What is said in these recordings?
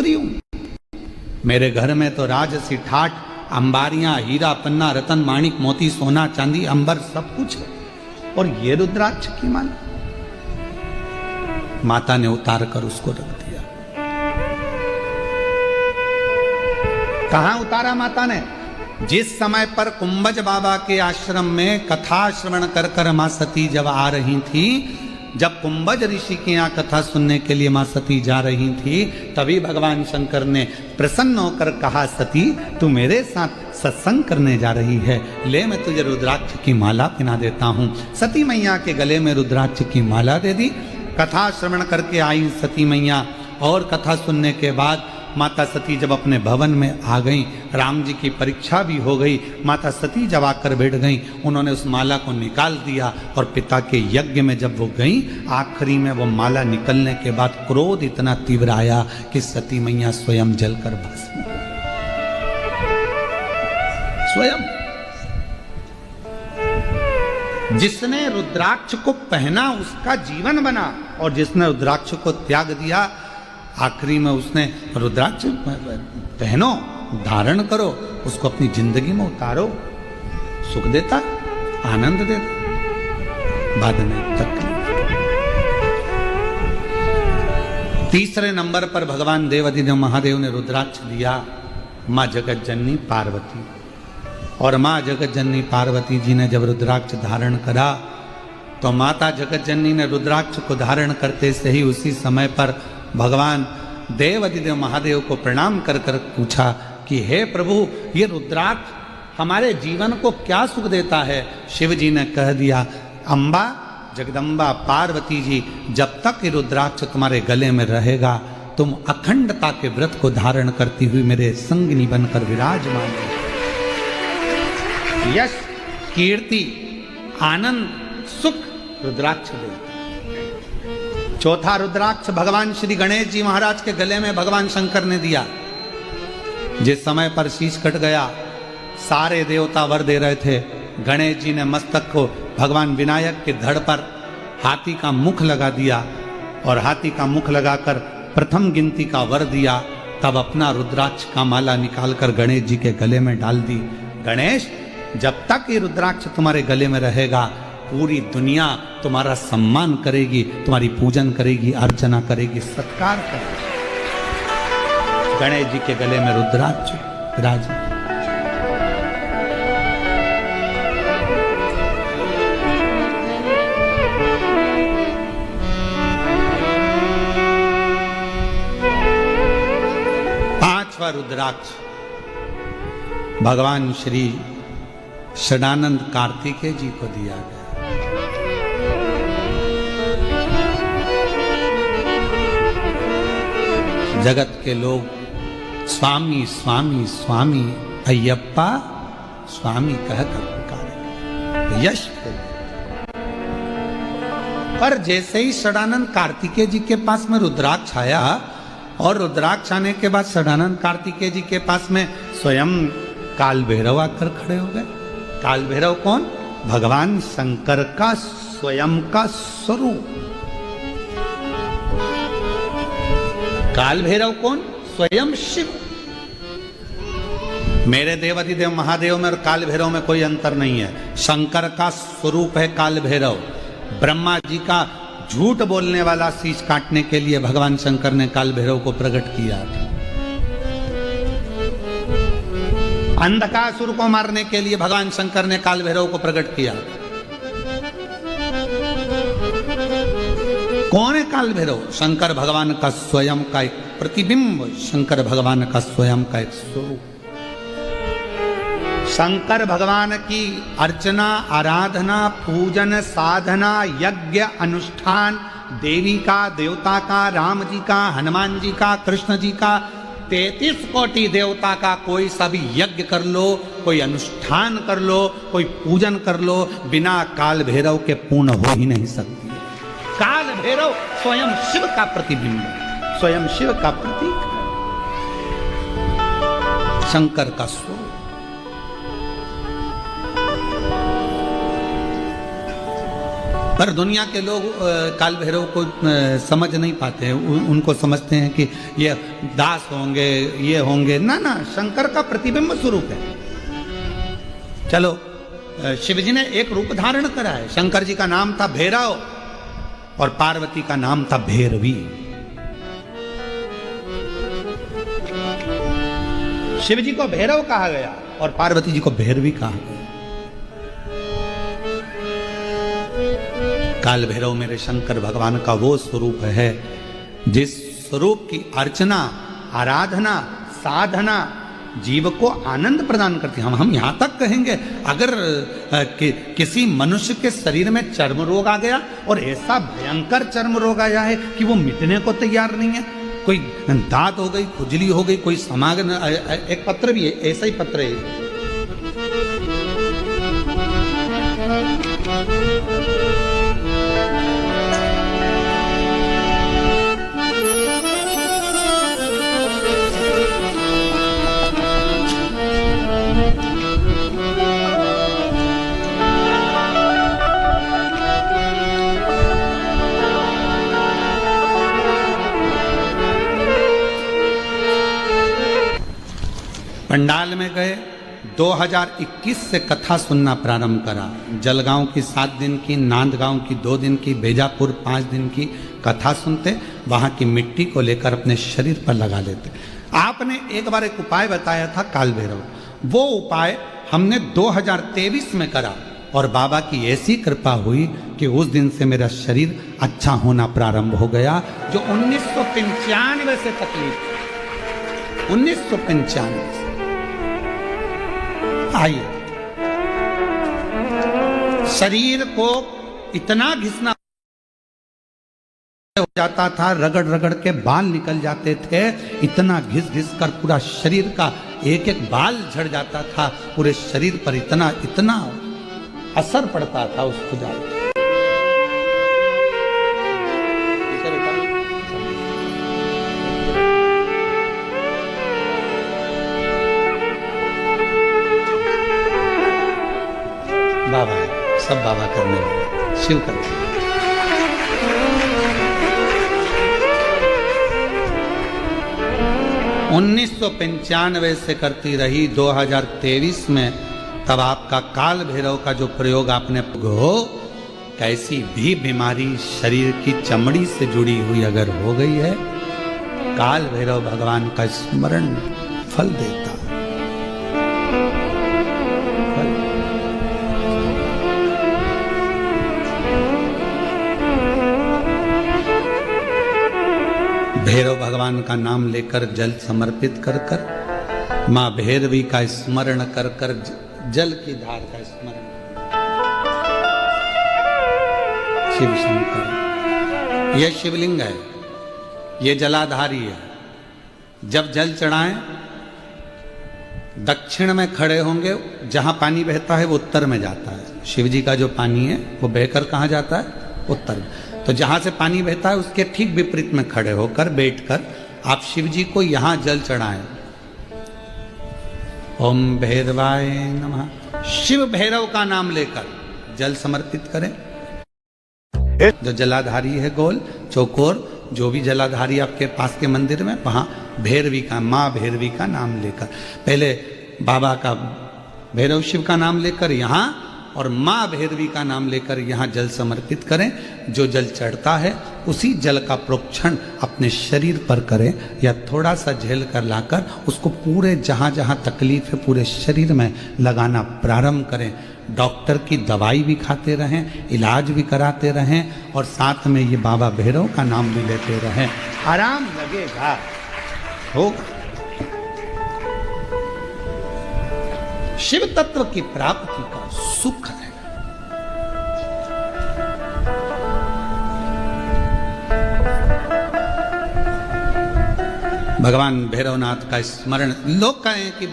पुत्री हूं। मेरे घर में तो राजसी ठाठ, अंबारियां, हीरा पन्ना, रतन माणिक मोती सोना चांदी अंबर सब कुछ है, और ये रुद्राक्ष की माला। माता ने उतार कर उसको रख दिया। कहां उतारा माता ने? जिस समय पर कुंभज बाबा के आश्रम में कथा श्रवण कर कर मां सती जब आ रही थी, जब कुंभज ऋषि के यहाँ कथा सुनने के लिए मां सती जा रही थी, तभी भगवान शंकर ने प्रसन्न होकर कहा, सती तू मेरे साथ सत्संग करने जा रही है, ले मैं तुझे रुद्राक्ष की माला पहना देता हूं। सती मैया के गले में रुद्राक्ष की माला दे दी। कथा श्रवण करके आई सती मैया, और कथा सुनने के बाद माता सती जब अपने भवन में आ गई, राम जी की परीक्षा भी हो गई, माता सती जब आकर बैठ गई, उन्होंने उस माला को निकाल दिया, और पिता के यज्ञ में जब वो गई, आखिरी में वो माला निकलने के बाद क्रोध इतना तीव्र आया कि सती मैया स्वयं जलकर भस्म हो गई। स्वयं जिसने रुद्राक्ष को पहना उसका जीवन बना, और जिसने रुद्राक्ष को त्याग दिया, आखिरी में उसने रुद्राक्ष पहनो, धारण करो, उसको अपनी जिंदगी में उतारो, सुख देता, आनंद देता, बाद में तकलीफ। तीसरे नंबर पर भगवान देवाधिदेव महादेव ने रुद्राक्ष दिया मां जगत जननी पार्वती। और मां जगत जननी पार्वती जी ने जब रुद्राक्ष धारण करा, तो माता जगत जननी ने रुद्राक्ष को धारण करते से ही उसी समय पर भगवान देवाधिदेव महादेव को प्रणाम कर कर पूछा कि हे प्रभु, ये रुद्राक्ष हमारे जीवन को क्या सुख देता है? शिव जी ने कह दिया, अम्बा जगदम्बा पार्वती जी, जब तक ये रुद्राक्ष तुम्हारे गले में रहेगा, तुम अखंडता के व्रत को धारण करती हुई मेरे संगिनी बनकर विराजमान हो। यश, कीर्ति, आनंद, सुख रुद्राक्ष देता। चौथा रुद्राक्ष भगवान श्री गणेश जी महाराज के गले में भगवान शंकर ने दिया। जिस समय पर शीश कट गया, सारे देवता वर दे रहे थे, गणेश जी ने मस्तक को भगवान विनायक के धड़ पर हाथी का मुख लगा दिया, और हाथी का मुख लगाकर प्रथम गिनती का वर दिया। तब अपना रुद्राक्ष का माला निकालकर गणेश जी के गले में डाल दी। गणेश, जब तक ये रुद्राक्ष तुम्हारे गले में रहेगा, पूरी दुनिया तुम्हारा सम्मान करेगी, तुम्हारी पूजन करेगी, अर्चना करेगी, सत्कार करेगी। गणेश जी के गले में रुद्राक्ष विराज। पांचवा रुद्राक्ष भगवान श्री षडानंद कार्तिकेय जी को दिया गया। जगत के लोग स्वामी स्वामी स्वामी अय्यप्पा स्वामी कहकर पुकारे, यश हो। पर जैसे ही षडानंद कार्तिकेय जी के पास में रुद्राक्ष आया, और रुद्राक्ष आने के बाद षडानंद कार्तिकेय जी के पास में स्वयं काल भैरव आकर खड़े हो गए। काल भैरव कौन? भगवान शंकर का स्वयं का स्वरूप। काल भैरव कौन? स्वयं शिव। मेरे देवाधिदेव महादेव में और काल भैरव में कोई अंतर नहीं है। शंकर का स्वरूप है काल भैरव। ब्रह्मा जी का झूठ बोलने वाला शीश काटने के लिए भगवान शंकर ने काल भैरव को प्रकट किया था। अंधकासुर को मारने के लिए भगवान शंकर ने काल भैरव को प्रकट किया। कौन है काल भैरव? शंकर भगवान का स्वयं का एक प्रतिबिंब, शंकर भगवान का स्वयं का एक स्वरूप। शंकर भगवान की अर्चना, आराधना, पूजन, साधना, यज्ञ, अनुष्ठान, देवी का, देवता का, राम जी का, हनुमान जी का, कृष्ण जी का, 33 कोटि देवता का कोई सा भी यज्ञ कर लो, कोई अनुष्ठान कर लो, कोई पूजन कर लो, बिना काल भैरव के पूर्ण हो ही नहीं सकती। काल भैरव स्वयं शिव का प्रतिबिंब है, स्वयं शिव का प्रतीक है, शंकर का स्वरूप। पर दुनिया के लोग काल भैरव को समझ नहीं पाते हैं, उनको समझते हैं कि ये दास होंगे, ये होंगे। ना ना, शंकर का प्रतिबिंब स्वरूप है। चलो, शिव जी ने एक रूप धारण करा है। शंकर जी का नाम था भैरव और पार्वती का नाम था भैरवी। शिव जी को भैरव कहा गया और पार्वती जी को भैरवी कहा गया। काल भैरव मेरे शंकर भगवान का वो स्वरूप है जिस स्वरूप की अर्चना, आराधना, साधना जीव को आनंद प्रदान करती है। हम यहां तक कहेंगे, अगर किसी मनुष्य के शरीर में चर्म रोग आ गया और ऐसा भयंकर चर्म रोग आया है कि वो मिटने को तैयार नहीं है, कोई दांत हो गई, खुजली हो गई, कोई समागम, एक पत्र भी है, ऐसा ही पत्र है। पंडाल में गए, 2021 से कथा सुनना प्रारंभ करा। जलगांव की 7 दिन की, नांदगांव की 2 दिन की, बेजापुर 5 दिन की कथा सुनते, वहां की मिट्टी को लेकर अपने शरीर पर लगा लेते। आपने एक बार एक उपाय बताया था काल भैरव, वो उपाय हमने 2023 में करा और बाबा की ऐसी कृपा हुई कि उस दिन से मेरा शरीर अच्छा होना प्रारंभ हो गया। जो 1995 से तकलीफ, 1995 आइए, शरीर को इतना घिसना हो जाता था, रगड़ रगड़ के बाल निकल जाते थे, इतना घिस घिस कर पूरा शरीर का एक एक बाल झड़ जाता था, पूरे शरीर पर इतना इतना असर पड़ता था उसको जाकर। बाबा है, सब बाबा करने वाले, शिव करने वाले। 1995 से करती रही, 2023 में तब आपका काल भैरव का जो प्रयोग आपने हो, कैसी भी बीमारी शरीर की चमड़ी से जुड़ी हुई अगर हो गई है, काल भैरव भगवान का स्मरण फल देता। भैरव भगवान का नाम लेकर जल समर्पित कर कर, माँ भैरवी का स्मरण कर कर, जल की धार का स्मरण। शिव शंकर, यह शिवलिंग है, ये जलाधारी है। जब जल चढ़ाएं, दक्षिण में खड़े होंगे, जहां पानी बहता है वो उत्तर में जाता है। शिव जी का जो पानी है वो बहकर कहाँ जाता है? उत्तर में। तो जहां से पानी बहता है उसके ठीक विपरीत में खड़े होकर, बैठकर आप शिव जी को यहां जल चढ़ाएं। ओम भैरवाय नमः, शिव भैरव का नाम लेकर जल समर्पित करें। जो जलाधारी है गोल चौकोर, जो भी जलाधारी आपके पास के मंदिर में, वहां भैरवी का, माँ भैरवी का नाम लेकर, पहले बाबा का भैरव शिव का नाम लेकर यहाँ, और माँ भैरवी का नाम लेकर यहाँ जल समर्पित करें। जो जल चढ़ता है उसी जल का प्रोक्षण अपने शरीर पर करें, या थोड़ा सा झेल कर लाकर उसको पूरे जहाँ जहाँ तकलीफ है पूरे शरीर में लगाना प्रारंभ करें। डॉक्टर की दवाई भी खाते रहें, इलाज भी कराते रहें, और साथ में ये बाबा भैरव का नाम भी लेते रहें। आराम लगेगा, होगा। शिव तत्व की प्राप्ति का सुख है। भगवान भैरवनाथ का स्मरण, लोग कहें कि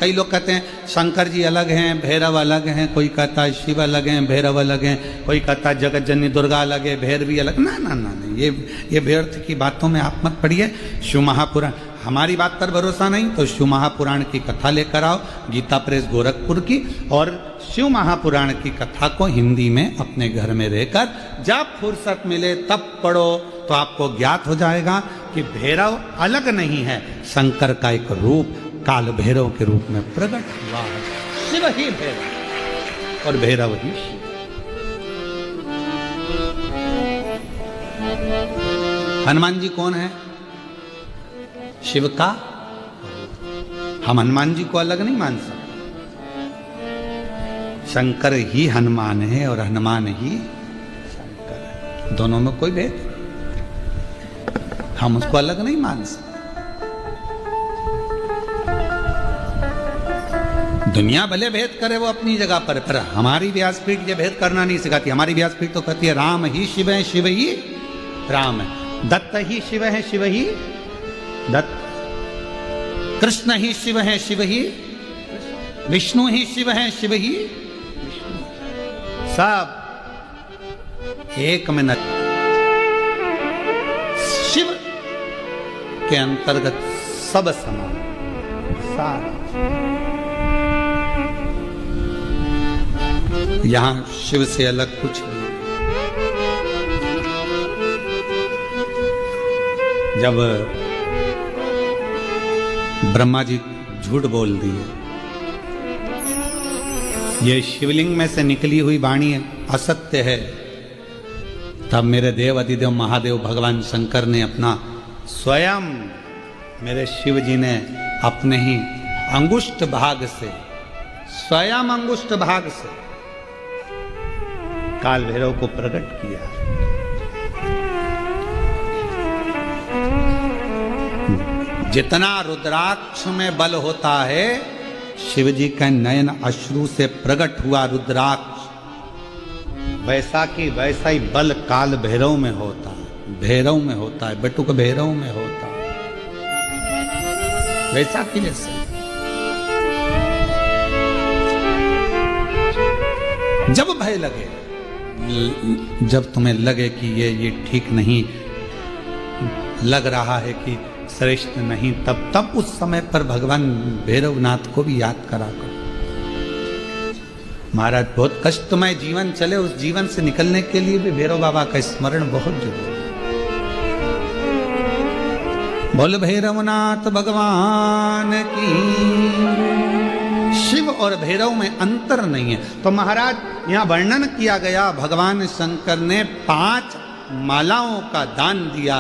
कई लोग कहते हैं शंकर जी अलग हैं, भैरव अलग हैं, कोई कहता है शिव अलग हैं, भैरव अलग हैं, कोई कहता है जगत जननी दुर्गा अलग है, भैरवी अलग। ना ना ना, ये व्यर्थ की बातों में आप मत पड़िए। शिव महापुराण, हमारी बात पर भरोसा नहीं तो शिव महापुराण की कथा लेकर आओ, गीता प्रेस गोरखपुर की, और शिव महापुराण की कथा को हिंदी में अपने घर में रहकर जब फुर्सत मिले तब पढ़ो, तो आपको ज्ञात हो जाएगा कि भैरव अलग नहीं है, शंकर का एक रूप काल भैरव के रूप में प्रकट हुआ है। शिव ही भैरव और भैरव ही शिव। हनुमान जी कौन है? शिव का। हम हनुमान जी को अलग नहीं मान सकते। शंकर ही हनुमान है और हनुमान ही शंकर है, दोनों में कोई भेद नहीं। हम उसको अलग नहीं मान सकते। दुनिया भले भेद करे वो अपनी जगह पर हमारी व्यासपीठ ये भेद करना नहीं सिखाती। हमारी व्यासपीठ तो कहती है राम ही शिव है, शिव ही राम है, दत्त ही शिव है, शिव ही दत्त, कृष्ण ही शिव है, शिव ही विष्णु ही शिव है, शिव ही विष्णु, सब एक में न। शिव के अंतर्गत सब समान, सारा। यहां शिव से अलग कुछ नहीं। जब ब्रह्मा जी झूठ बोल दिए, ये शिवलिंग में से निकली हुई वाणी असत्य है, तब मेरे देव अधिदेव महादेव भगवान शंकर ने अपना स्वयं, मेरे शिव जी ने अपने ही अंगुष्ठ भाग से, स्वयं अंगुष्ठ भाग से काल भैरव को प्रकट किया। जितना रुद्राक्ष में बल होता है, शिव जी का नयन अश्रु से प्रकट हुआ रुद्राक्ष, वैसा की वैसा ही बल काल भैरव में होता है, भैरव में होता है, बटुक भैरव में होता है, वैसा की जैसे। जब भय लगे, जब तुम्हें लगे कि ये ठीक नहीं लग रहा है, कि श्रेष्ठ नहीं, तब उस समय पर भगवान भैरवनाथ को भी याद करा करो। महाराज बहुत कष्टमय जीवन चले, उस जीवन से निकलने के लिए भी भैरव बाबा का स्मरण बहुत जरूरी है। बोल भैरवनाथ भगवान की। शिव और भैरव में अंतर नहीं है। तो महाराज यहां वर्णन किया गया, भगवान शंकर ने 5 मालाओं का दान दिया।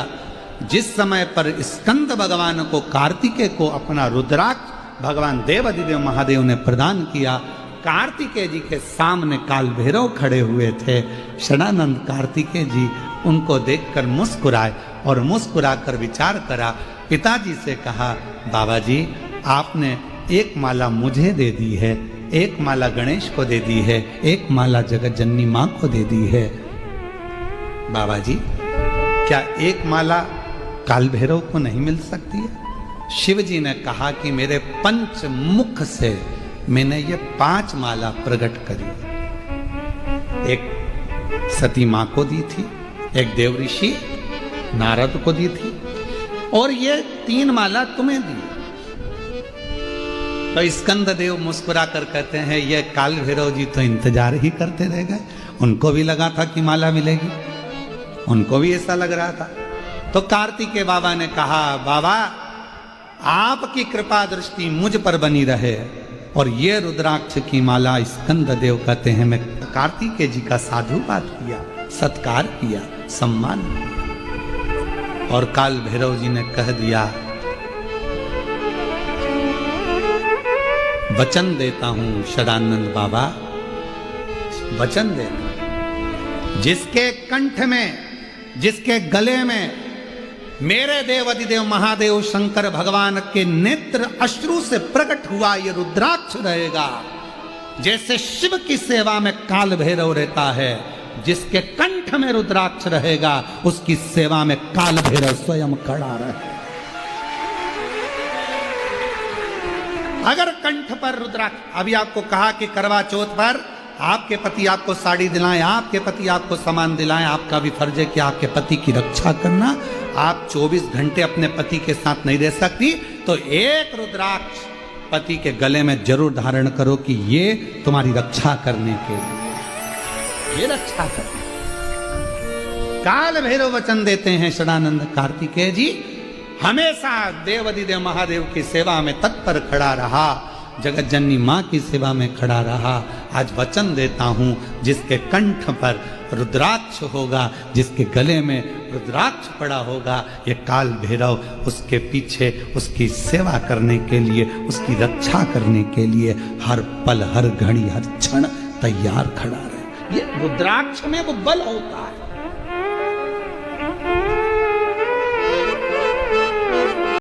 जिस समय पर स्कंद भगवान को, कार्तिकेय को अपना रुद्राक्ष भगवान देव अधिदेव महादेव ने प्रदान किया, कार्तिकेय जी के सामने काल भैरव खड़े हुए थे। षडानंद कार्तिकेय जी उनको देखकर मुस्कुराए और मुस्कुराकर विचार करा। पिताजी से कहा, बाबा जी आपने एक माला मुझे दे दी है, एक माला गणेश को दे दी है, एक माला जगत जननी मां को दे दी है। बाबा जी क्या एक माला काल भैरव को नहीं मिल सकती है? शिव जी ने कहा कि मेरे पंच मुख से मैंने ये 5 माला प्रकट करी। एक सती मां को दी थी, एक देव ऋषि नारद को दी थी, और ये 3 माला तुम्हें दी। तो स्कंद देव मुस्कुरा कर कहते हैं, ये काल भैरव जी तो इंतजार ही करते रह गए, उनको भी लगा था कि माला मिलेगी, उनको भी ऐसा लग रहा था। तो कार्तिकेय बाबा ने कहा, बाबा आपकी कृपा दृष्टि मुझ पर बनी रहे, और ये रुद्राक्ष की माला स्कंद देव कहते हैं मैं कार्तिकेय जी का साधुवाद किया, सत्कार किया, सम्मान किया। और काल भैरव जी ने कह दिया, वचन देता हूं षडानंद बाबा, वचन देता, जिसके कंठ में, जिसके गले में मेरे देव अधिदेव महादेव शंकर भगवान के नेत्र अश्रु से प्रकट हुआ ये रुद्राक्ष रहेगा। जैसे शिव की सेवा में काल भैरव रहता है, जिसके कंठ में रुद्राक्ष रहेगा उसकी सेवा में काल भैरव स्वयं खड़ा रहे। अगर कंठ पर रुद्राक्ष, अभी आपको कहा कि करवा चौथ पर आपके पति आपको साड़ी दिलाएं, आपके पति आपको सामान दिलाएं, आपका भी फर्ज है कि आपके पति की रक्षा करना। आप 24 घंटे अपने पति के साथ नहीं रह सकती, तो एक रुद्राक्ष पति के गले में जरूर धारण करो कि ये तुम्हारी रक्षा करने के लिए, ये रक्षा करने। काल भैरव वचन देते हैं षडानंद कार्तिकेय जी, हमेशा देवाधिदेव महादेव की सेवा में तत्पर खड़ा रहा, जगत जननी माँ की सेवा में खड़ा रहा। आज वचन देता हूँ, जिसके कंठ पर रुद्राक्ष होगा, जिसके गले में रुद्राक्ष पड़ा होगा, ये काल भैरव उसके पीछे उसकी सेवा करने के लिए, उसकी रक्षा करने के लिए हर पल, हर घड़ी, हर क्षण तैयार खड़ा रहे। ये रुद्राक्ष में वो बल होता है।